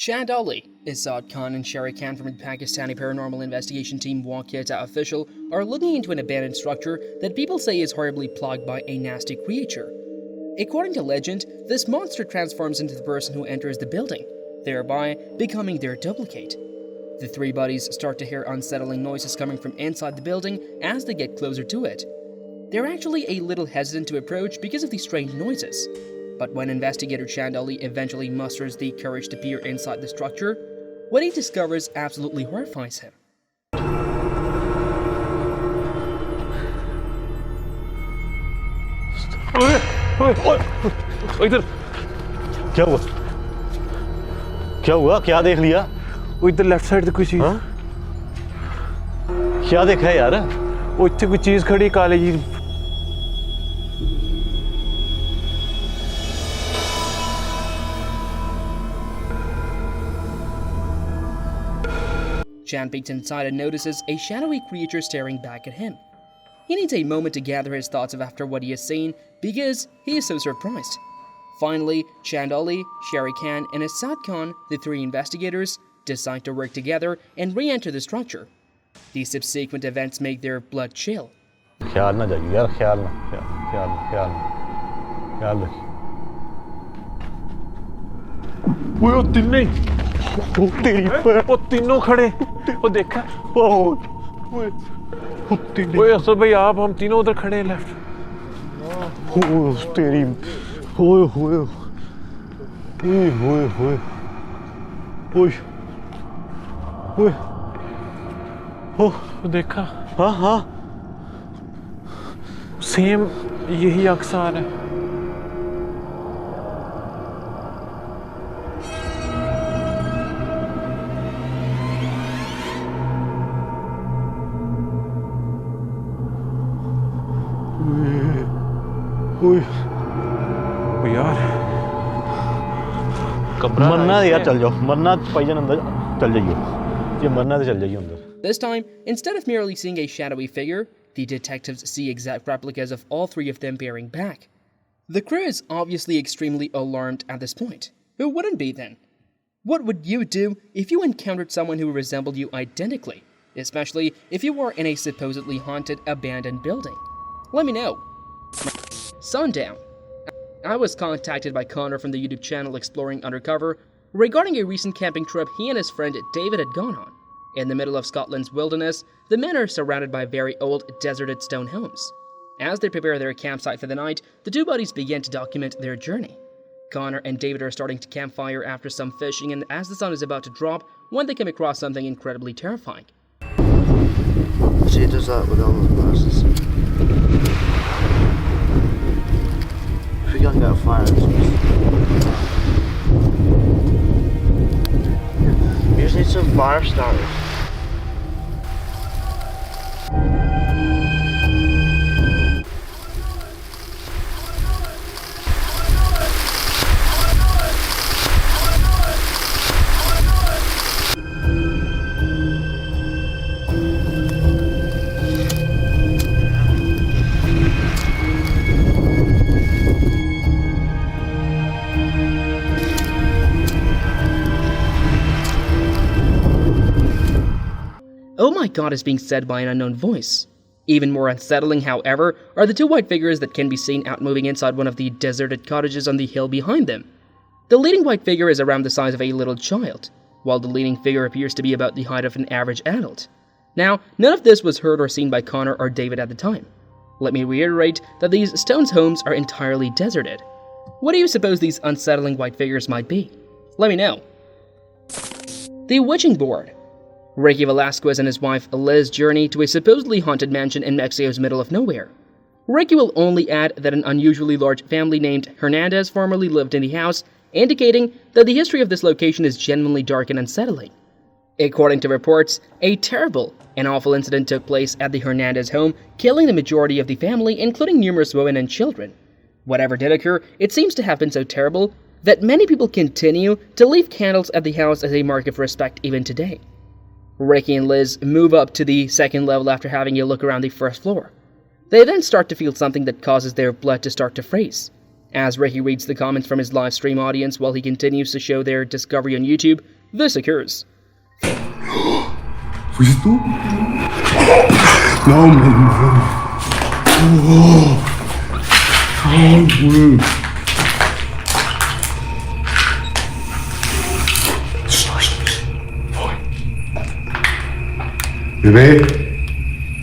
Chandali, Isad Khan and Sherry Khan from the Pakistani paranormal investigation team Waqiata Official are looking into an abandoned structure that people say is horribly plagued by a nasty creature. According to legend, this monster transforms into the person who enters the building, thereby becoming their duplicate. The three buddies start to hear unsettling noises coming from inside the building as they get closer to it. They're actually a little hesitant to approach because of the strange noises. But when investigator Chandali eventually musters the courage to peer inside the structure, what he discovers absolutely horrifies him. इधर क्या हुआ? क्या हुआ? क्या देख लिया? वो इधर लेफ्ट साइड से कोई चीज क्या देखा है यार? वो इतने कोई चीज खड़ी काले जी. Chan peeks inside and notices a shadowy creature staring back at him. He needs a moment to gather his thoughts after what he has seen because he is so surprised. Finally, Chandali, Sherry Khan, and Isad Khan, the three investigators, decide to work together and re-enter the structure. These subsequent events make their blood chill. ख्याल ना जाइए यार, ख्याल रखिए. वो तिन्ने वो तीनों खड़े. वो देखा? वो असद भाई आप हम तीनों उधर खड़े हैं लेफ्ट. तेरी देखा? हाँ सेम यही अक्सर है. यार मरना है यार, चल जाओ. मरना भाईजान अंदर चल जाइए. ये मरना तो चल जाइए अंदर. This time, instead of merely seeing a shadowy figure, the detectives see exact replicas of all three of them peering back. The crew is obviously extremely alarmed at this point. Who wouldn't be then? What would you do if you encountered someone who resembled you identically, especially if you were in a supposedly haunted, abandoned building? Let me know. Sundown. I was contacted by Connor from the YouTube channel Exploring Undercover regarding a recent camping trip he and his friend David had gone on. In the middle of Scotland's wilderness, the men are surrounded by very old, deserted stone homes. As they prepare their campsite for the night, the two buddies begin to document their journey. Connor and David are starting to campfire after some fishing, and as the sun is about to drop, when they come across something incredibly terrifying. She does that with all the glasses. If we can get a fire, we just need some fire starters. "Oh my god" is being said by an unknown voice. Even more unsettling, however, are the two white figures that can be seen out moving inside one of the deserted cottages on the hill behind them. The leading white figure is around the size of a little child, while the leading figure appears to be about the height of an average adult. Now, none of this was heard or seen by Connor or David at the time. Let me reiterate that these stones homes are entirely deserted. What do you suppose these unsettling white figures might be? Let me know. The Witching Board. Ricky Velasquez and his wife Liz journey to a supposedly haunted mansion in Mexico's middle of nowhere. Ricky will only add that an unusually large family named Hernandez formerly lived in the house, indicating that the history of this location is genuinely dark and unsettling. According to reports, a terrible and awful incident took place at the Hernandez home, killing the majority of the family, including numerous women and children. Whatever did occur, it seems to have been so terrible that many people continue to leave candles at the house as a mark of respect even today. Ricky and Liz move up to the second level after having a look around the first floor. They then start to feel something that causes their blood to start to freeze. As Ricky reads the comments from his live stream audience while he continues to show their discovery on YouTube, this occurs. ¿Fuiste tú? No, man. Ay, güey. Bebé,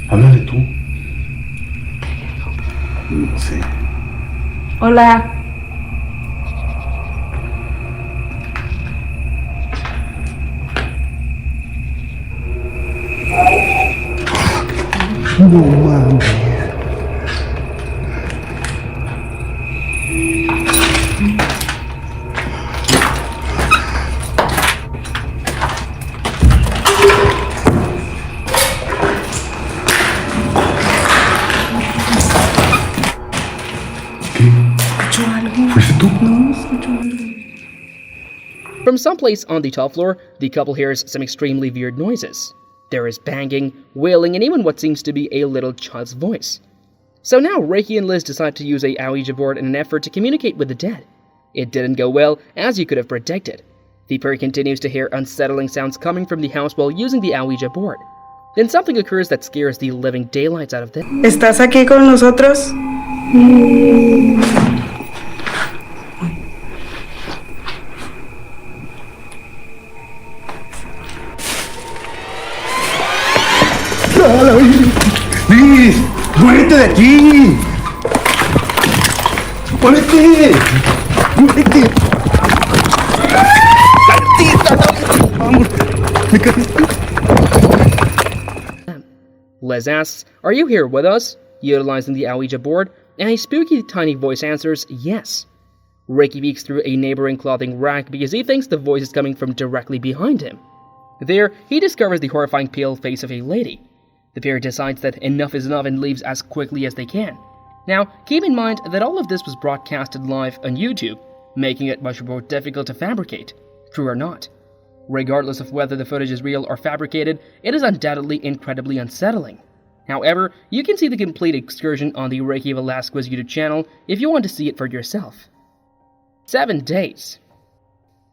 háblale tú. No sé. Hola. No mames. ¿Fuiste tú? From someplace on the top floor, the couple hears some extremely weird noises. There is banging, wailing, and even what seems to be a little child's voice. So now Ricky and Liz decide to use a Ouija board in an effort to communicate with the dead. It didn't go well, as you could have predicted. The pair continues to hear unsettling sounds coming from the house while using the Ouija board. Then something occurs that scares the living daylights out of them. ¿Estás aquí con nosotros? ¡Liz! ¡Muérete de aquí! ¡Muérete! ¡Muérete! ¡Vamos! ¡Me caíste! Liz asks, "Are you here with us?" utilizing the Ouija board, and a spooky tiny voice answers, "Yes." Ricky peeks through a neighboring clothing rack because he thinks the voice is coming from directly behind him. There, he discovers the horrifying pale face of a lady. The pair decides that enough is enough and leaves as quickly as they can. Now, keep in mind that all of this was broadcasted live on YouTube, making it much more difficult to fabricate, true or not. Regardless of whether the footage is real or fabricated, it is undoubtedly incredibly unsettling. However, you can see the complete excursion on the Ricky Velasquez YouTube channel if you want to see it for yourself. 7 days.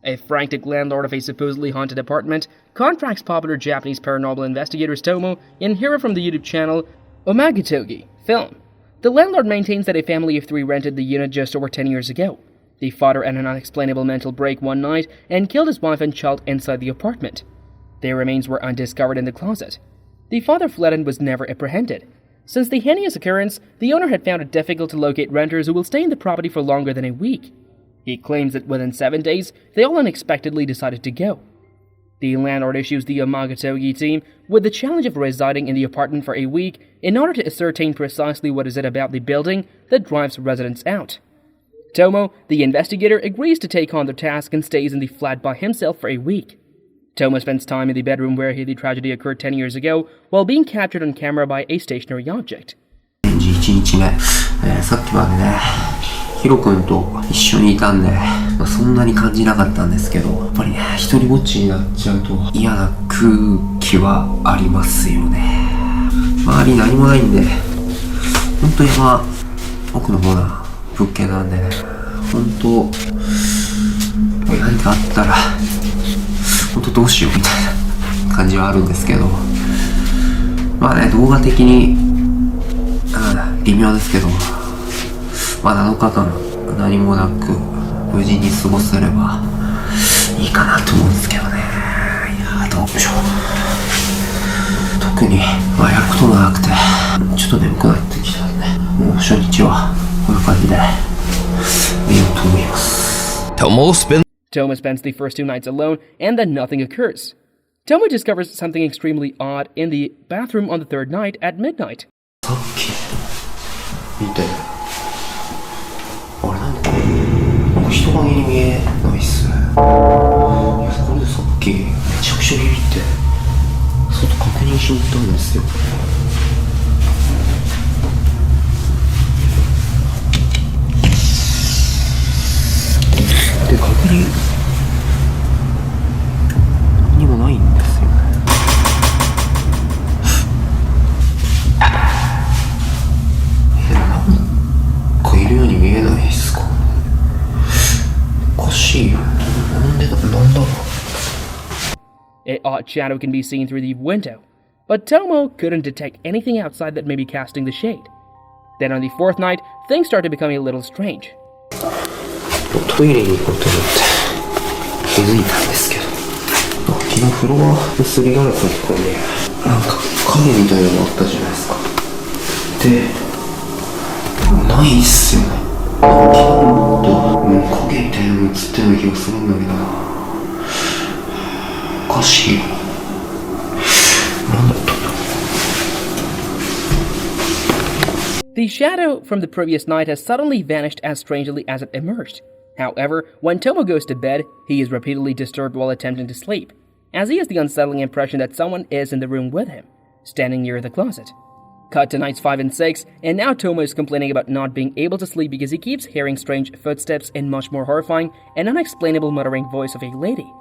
A frantic landlord of a supposedly haunted apartment contracts popular Japanese paranormal investigators Tomo and Hira from the YouTube channel Omagatogi Film. The landlord maintains that a family of 3 rented the unit just over 10 years ago. The father had an unexplainable mental break one night and killed his wife and child inside the apartment. Their remains were undiscovered in the closet. The father fled and was never apprehended. Since the heinous occurrence, the owner had found it difficult to locate renters who will stay in the property for longer than a week. He claims that within 7 days, they all unexpectedly decided to go. The landlord issues the Omagatogi team with the challenge of residing in the apartment for a week in order to ascertain precisely what is it about the building that drives residents out. Tomo, the investigator, agrees to take on the task and stays in the flat by himself for a week. Tomo spends time in the bedroom where the tragedy occurred 10 years ago while being captured on camera by a stationary object. 1日目、さっきまでね、ヒロ君と一緒にいたんで、そんなに感じなかったんですけど、やっぱりね、一人ぼっちになっちゃうと嫌な空気はありますよね。周り何もないんで、ほんと山奥の方な物件なんでね、ほんと何かあったらほんとどうしようみたいな感じはあるんですけど、まあね、動画的に微妙ですけど、まあ7日間何もなく無事に過ごせればいいかなと思うんですけどね。いやどうでしょう。特にまあやることもなくてちょっと眠くなってきたんで、もう初日はこんな感じで寝ようと思います。Tomo spends the first 2 nights alone, and then nothing occurs. Tomo discovers something extremely odd in the bathroom on the 3rd night at midnight. さっき見て、あれなんか人影に見えないっすね。いやこれでさっきめちゃくちゃビビって外確認しに行ったんですよ。で確認何にもないんですよね。なんかいるように見えないっすか。odd shadow can be seen through the window, but Tomo couldn't detect anything outside that may be casting the shade. Then on the fourth night, things started becoming a little strange. トイレに行こうと思って気づいたんですけど、昨日フロアのすりガラスのところになんか影みたいなのがあったじゃないですか。で、ないっすよね。昨日もっと影みたいなの映ったような気がするんだけどな。おかしいよな。なんだったんだろう。 The shadow from the previous night has suddenly vanished as strangely as it emerged. However, when Tomo goes to bed, he is repeatedly disturbed while attempting to sleep, as he has the unsettling impression that someone is in the room with him, standing near the closet. Cut to nights 5 and 6, and now Tomo is complaining about not being able to sleep because he keeps hearing strange footsteps and much more horrifying and unexplainable muttering voice of a lady.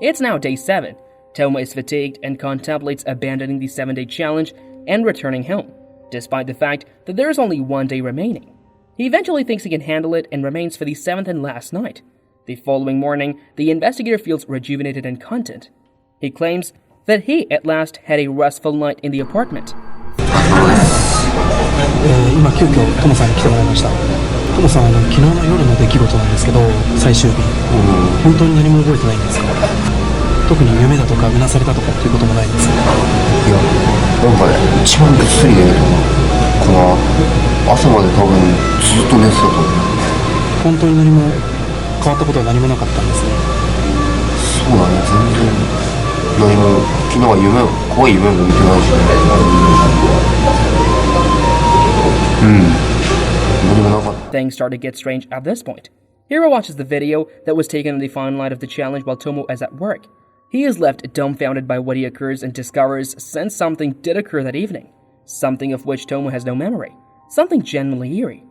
It's now day 7. Tomo is fatigued and contemplates abandoning the 7-day challenge and returning home, despite the fact that there is only 1 day remaining. He eventually thinks he can handle it and remains for the 7th and last night. The following morning, the investigator feels rejuvenated and content. He claims that he, at last, had a restful night in the apartment. 今急遽トモさんに来てもらいました。トモさん昨日の夜の出来事なんですけど、最終日、本当に何も覚えてないんですか？特に夢だとかうなされたとかっていうこともないんですか？いや、なんかね、一番ぐっすり寝れたのかな。朝まで多分ずっと寝てたと思う。本当に何も変わったことは何もなかったんですね。そうだね、全然何も。昨日は怖い夢も見てないしね。何もなかった。 Things start to get strange at this point. Hiro watches the video that was taken on the final night of the challenge while Tomo is at work. He is left dumbfounded by what he occurs and discovers since something did occur that evening. Something of which Tomo has no memory. Something genuinely eerie.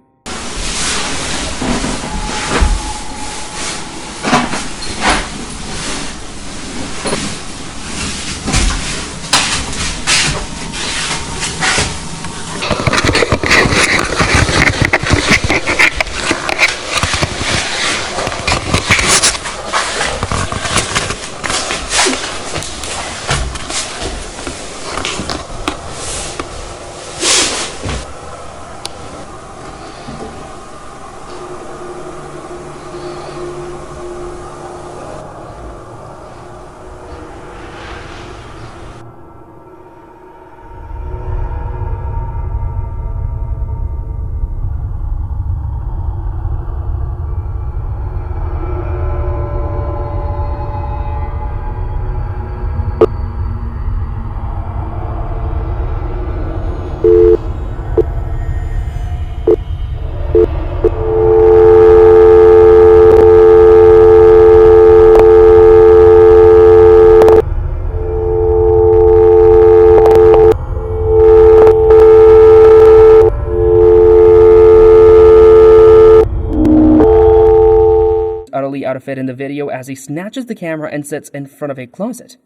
Utterly out of it in the video as he snatches the camera and sits in front of a closet.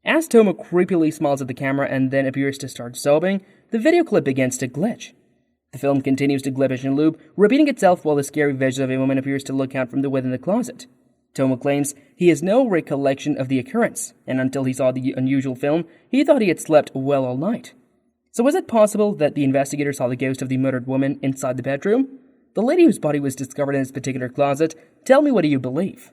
As Tomo creepily smiles at the camera and then appears to start sobbing, the video clip begins to glitch. The film continues to glitch and loop, repeating itself while the scary vision of a woman appears to look out from within the closet. Tomo claims he has no recollection of the occurrence, and until he saw the unusual film, he thought he had slept well all night. So is it possible that the investigator saw the ghost of the murdered woman inside the bedroom? The lady whose body was discovered in this particular closet? Tell me, what do you believe?